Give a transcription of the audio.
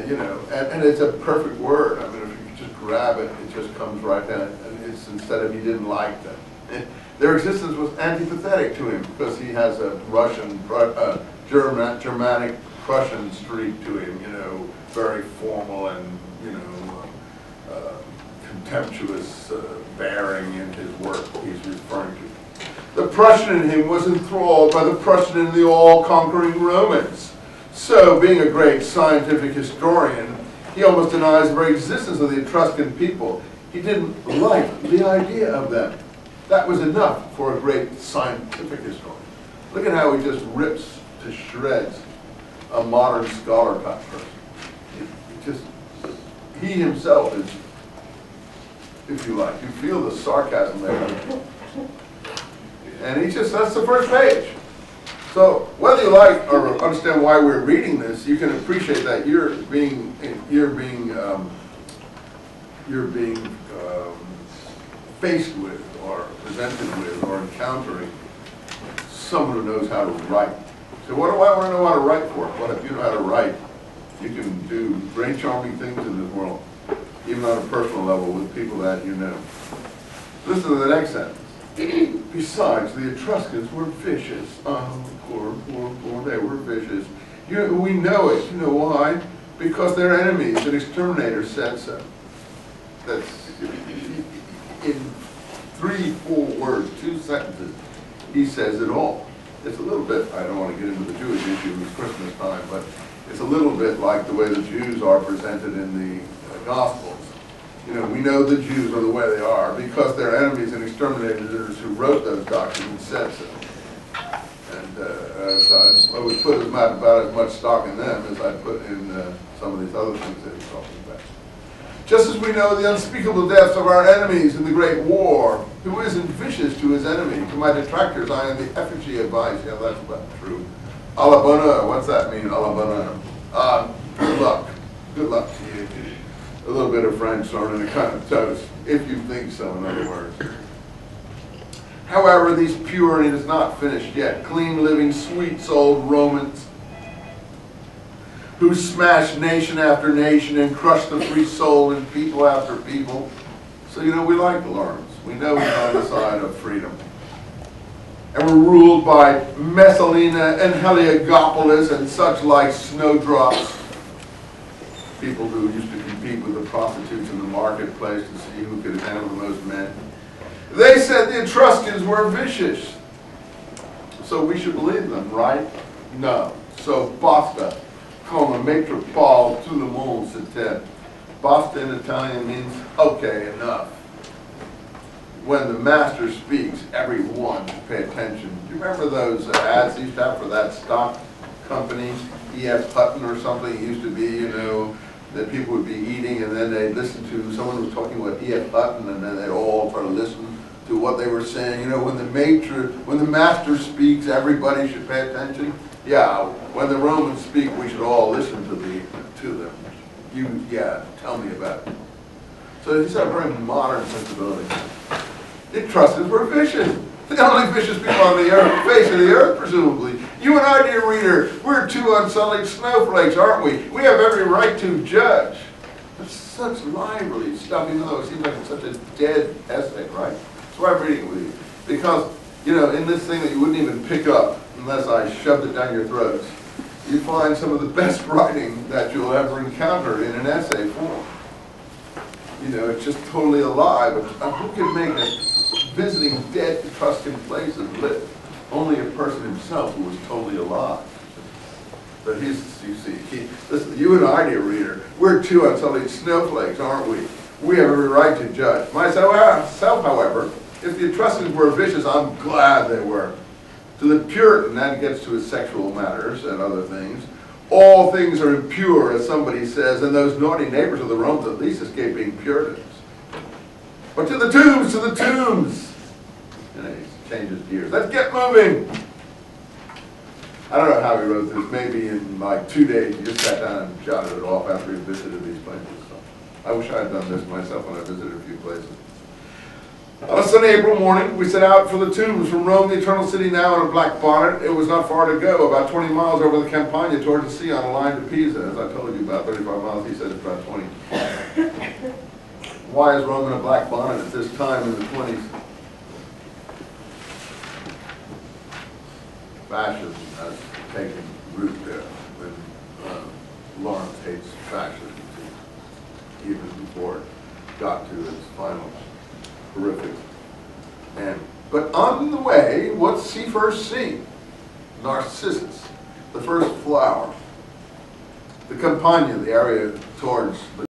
You know, and it's a perfect word. I mean, if you just grab it, it just comes right down. And it's instead of he didn't like them. Their existence was antipathetic to him because he has a Russian, Germanic, Prussian streak to him. You know, very formal and contemptuous bearing in his work he's referring to. The Prussian in him was enthralled by the Prussian in the all-conquering Romans. So, being a great scientific historian, he almost denies the very existence of the Etruscan people. He didn't like the idea of them. That was enough for a great scientific historian. Look at how he just rips to shreds a modern scholar type person. He himself is, if you like, you feel the sarcasm there. And that's the first page. So whether you like or understand why we're reading this, you can appreciate that you're being faced with or presented with or encountering someone who knows how to write. So what do I want to know how to write for? Well, if you know how to write, you can do great charming things in this world, even on a personal level with people that you know. Listen to the next sentence. Besides, the Etruscans were vicious. Oh, poor, they were vicious. We know it. You know why? Because they're enemies, and exterminators said so. That's in 3-4 words, 2 sentences, he says it all. It's a little bit, I don't want to get into the Jewish issue, it's Christmas time, but it's a little bit like the way the Jews are presented in the Gospels. You know, we know the Jews are the way they are because they're enemies and exterminators who wrote those documents said so. And so I would put about as much stock in them as I put in some of these other things that he's talking about. Just as we know the unspeakable deaths of our enemies in the great war, who isn't vicious to his enemy? To my detractors, I am the effigy of vice. Yeah, that's about true. A la bonne, what's that mean, a la bonne? Good luck. Good luck to you. A little bit of French thrown in a kind of toast, if you think so, in other words. However, these pure, and it is not finished yet, clean living, sweet-souled Romans who smashed nation after nation and crushed the free soul in people after people. So, you know, we like Lawrence. We know he's on the side of freedom. And we're ruled by Messalina and Heliogapolis and such like snowdrops. People who used to compete with the prostitutes in the marketplace to see who could handle the most men. They said the Etruscans were vicious. So we should believe them, right? No. So basta, come métropole, tout le monde se tait. Basta in Italian means, okay, enough. When the master speaks, everyone should pay attention. Do you remember those ads they used to have for that stock company, E.F. Hutton or something? It used to be, you know, that people would be eating and then they'd listen to someone who was talking about E.F. Hutton and then they'd all try to listen to what they were saying. You know, when the master speaks, everybody should pay attention. Yeah, when the Romans speak, we should all listen to them. Yeah, tell me about it. So he's got a very modern sensibility. The Etruscans were vicious. The only vicious people on the face of the earth, presumably. You and I, dear reader, we're 2 unsullied snowflakes, aren't we? We have every right to judge. That's such lively stuff, even though it seems like it's such a dead essay, right? That's why I'm reading it with you. Because, you know, in this thing that you wouldn't even pick up unless I shoved it down your throats, you find some of the best writing that you'll ever encounter in an essay form. You know, it's just totally alive. Who can make it visiting dead Etruscan places live? Only a person himself who was totally alive. But you see, listen, you and I, dear reader, we're 2 unsullied snowflakes, aren't we? We have every right to judge. Myself, however, if the Etruscans were vicious, I'm glad they were. To the Puritan, that gets to his sexual matters and other things. All things are impure, as somebody says, and those naughty neighbors of the Romans at least escape being Puritans. But to the tombs, to the tombs! And he changes gears. Let's get moving! I don't know how he wrote this. Maybe in like 2 days he just sat down and jotted it off after he visited these places. So I wish I had done this myself when I visited a few places. On a sunny April morning, we set out for the tombs from Rome, the eternal city now in a black bonnet. It was not far to go, about 20 miles over the Campagna towards the sea on a line to Pisa. As I told you, about 35 miles, he said it's about 20. Why is Rome in a black bonnet at this time in the 20s? Fascism has taken root there. When Lawrence hates fascism, even before it got to its final horrific end. But on the way, what's he first see? Narcissus, the first flower. The Campagna, the area towards the